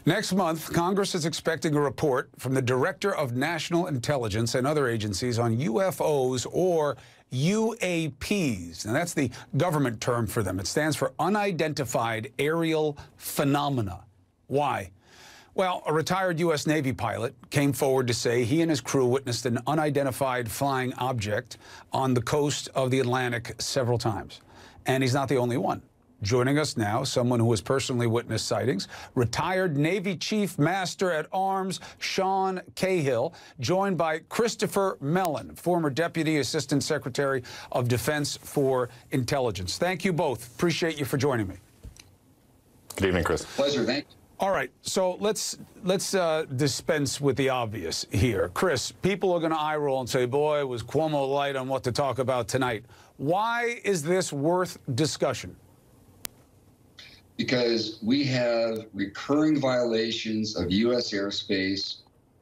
Next month, Congress is expecting a report from the Director of National Intelligence and other agencies on UFOs or UAPs. Now, that's the government term for them. It stands for Unidentified Aerial Phenomena. Why? Well, a retired U.S. Navy pilot came forward to say he and his crew witnessed an unidentified flying object on the coast of the Atlantic several times. And he's not the only one. Joining us now, someone who has personally witnessed sightings, retired Navy Chief Master-at-arms Sean Cahil, joined by Christopher Mellon, former Deputy Assistant Secretary of Defense for Intelligence. Thank you both. Appreciate you for joining me. Good evening, Chris. Pleasure. Thank you. All right, so let's dispense with the obvious here. Chris, people are going to eye roll and say, boy, was Cuomo light on what to talk about tonight. Why is this worth discussion? Because we have recurring violations of U.S. airspace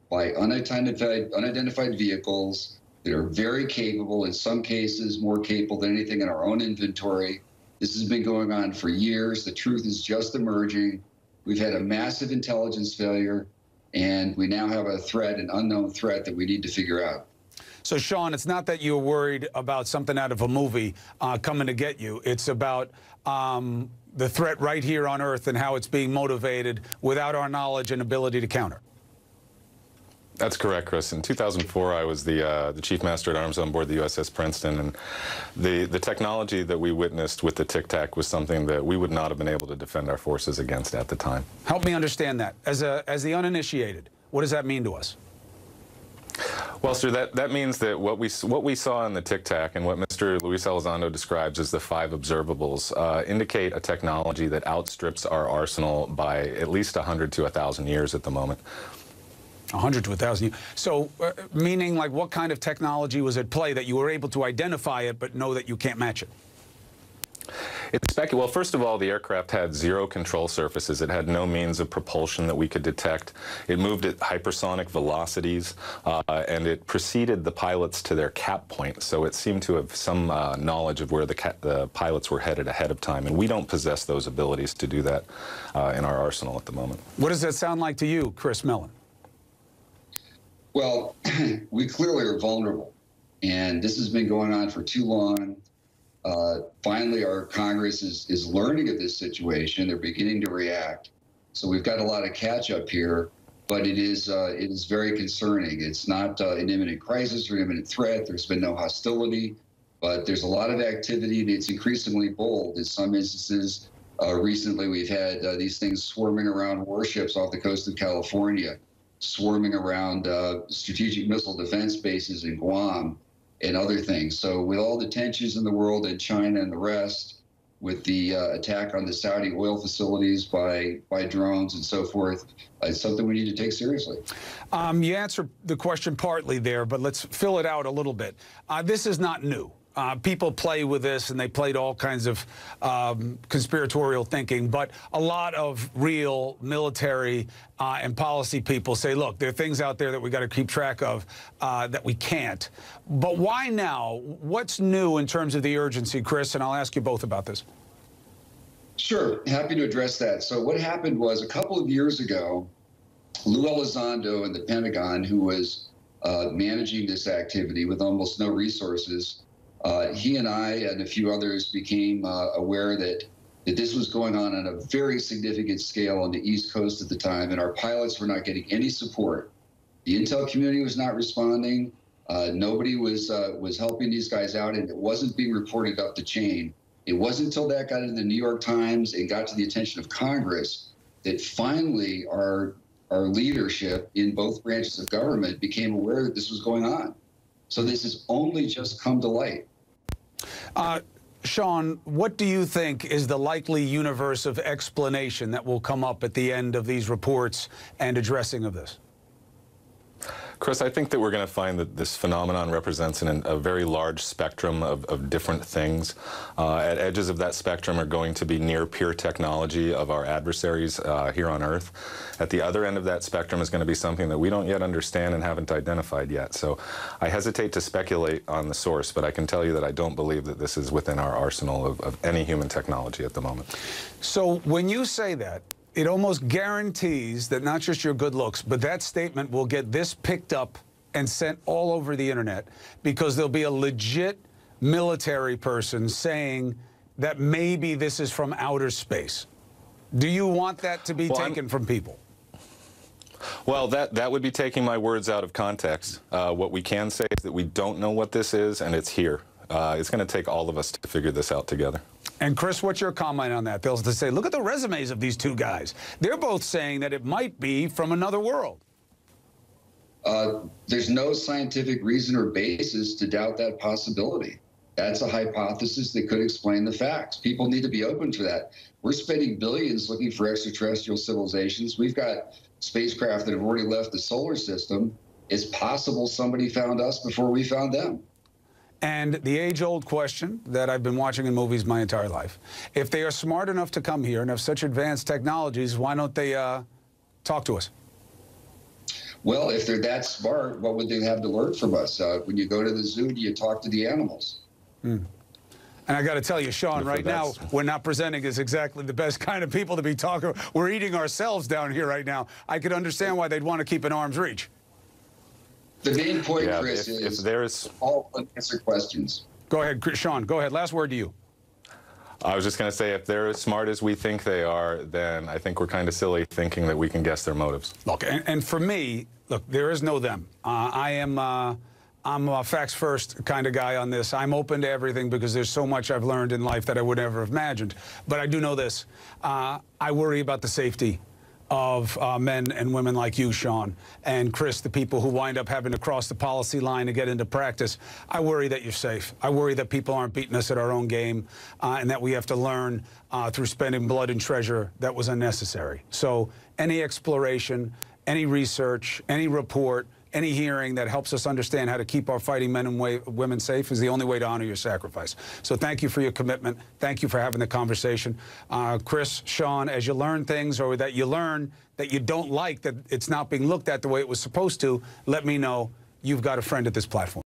by unidentified vehicles that are very capable, in some cases more capable than anything in our own inventory. This has been going on for years. The truth is just emerging. We've had a massive intelligence failure, and we now have a threat, an unknown threat that we need to figure out. So, Sean, it's not that you're worried about something out of a movie coming to get you. It's about the threat right here on Earth and how it's being motivated without our knowledge and ability to counter. That's correct, Chris. In 2004, I was the Chief Master-at-arms on board the USS Princeton, and the technology that we witnessed with the Tic Tac was something that we would not have been able to defend our forces against at the time. Help me understand that. As the uninitiated, what does that mean to us? Well, sir, that means that what we saw in the Tic Tac and what Mr. Luis Elizondo describes as the 5 observables indicate a technology that outstrips our arsenal by at least 100 to 1,000 years at the moment. 100 to 1,000 years. So, meaning, like, what kind of technology was at play that you were able to identify it but know that you can't match it? Well, first of all, the aircraft had 0 control surfaces. It had no means of propulsion that we could detect. It moved at hypersonic velocities, and it preceded the pilots to their cap point, so it seemed to have some knowledge of where the pilots were headed ahead of time, and we don't possess those abilities to do that in our arsenal at the moment. What does that sound like to you, Chris Mellon? Well, we clearly are vulnerable, and this has been going on for too long. Finally, our Congress is learning of this situation. They're beginning to react. So we've got a lot of catch up here, but it is very concerning. It's not an imminent crisis or an imminent threat. There's been no hostility, but there's a lot of activity, and it's increasingly bold. In some instances, recently we've had these things swarming around warships off the coast of California, swarming around strategic missile defense bases in Guam, and other things. So with all the tensions in the world in China and the rest, with the attack on the Saudi oil facilities by drones and so forth, it's something we need to take seriously. You answered the question partly there, but let's fill it out a little bit. This is not new. People play with this, and they played all kinds of conspiratorial thinking, but a lot of real military and policy people say, look, there are things out there that we got to keep track of that we can't. But why now? What's new in terms of the urgency, Chris? And I'll ask you both about this. Sure, happy to address that. So what happened was, a couple of years ago, Lou Elizondo in the Pentagon, who was managing this activity with almost no resources, he and I and a few others became aware that this was going on a very significant scale on the East Coast at the time, and our pilots were not getting any support. The intel community was not responding. Nobody was helping these guys out, and it wasn't being reported up the chain. It wasn't until that got into the New York Times and got to the attention of Congress that finally our leadership in both branches of government became aware that this was going on. So this has only just come to light. Sean, what do you think is the likely universe of explanation that will come up at the end of these reports and addressing of this? Chris, I think that we're going to find that this phenomenon represents a very large spectrum of different things. At edges of that spectrum are going to be near-peer technology of our adversaries here on Earth. At the other end of that spectrum is going to be something that we don't yet understand and haven't identified yet. So I hesitate to speculate on the source, but I can tell you that I don't believe that this is within our arsenal of any human technology at the moment. So when you say that, it almost guarantees that not just your good looks, but that statement will get this picked up and sent all over the internet, because there'll be a legit military person saying that maybe this is from outer space. Do you want that to be taken from people? Well, that would be taking my words out of context. What we can say is that we don't know what this is, and it's here. It's going to take all of us to figure this out together. And Chris, what's your comment on that? They'll say, look at the resumes of these two guys. They're both saying that it might be from another world. There's no scientific reason or basis to doubt that possibility. That's a hypothesis that could explain the facts. People need to be open to that. We're spending billions looking for extraterrestrial civilizations. We've got spacecraft that have already left the solar system. It's possible somebody found us before we found them. And the age-old question that I've been watching in movies my entire life: if they are smart enough to come here and have such advanced technologies, why don't they talk to us? Well, if they're that smart, what would they have to learn from us? When you go to the zoo, do you talk to the animals? And I got to tell you, Sean, right now, we're not presenting as exactly the best kind of people to be talking. We're eating ourselves down here right now. I could understand why they'd want to keep an arm's reach. The main point, Chris, is all unanswered questions. Go ahead, Sean. Go ahead. Last word to you. I was just going to say, if they're as smart as we think they are, then I think we're kind of silly thinking that we can guess their motives. Look, and for me, look, there is no them. I'm a facts first kind of guy on this. I'm open to everything because there's so much I've learned in life that I would never have imagined. But I do know this. I worry about the safety of men and women like you, Sean, and Chris, the people who wind up having to cross the policy line to get into practice. I worry that you're safe. I worry that people aren't beating us at our own game, and that we have to learn through spending blood and treasure that was unnecessary. So any exploration, any research, any report, any hearing that helps us understand how to keep our fighting men and women safe is the only way to honor your sacrifice. So thank you for your commitment. Thank you for having the conversation. Chris, Sean, as you learn things, or that you learn that you don't like that it's not being looked at the way it was supposed to, let me know. You've got a friend at this platform.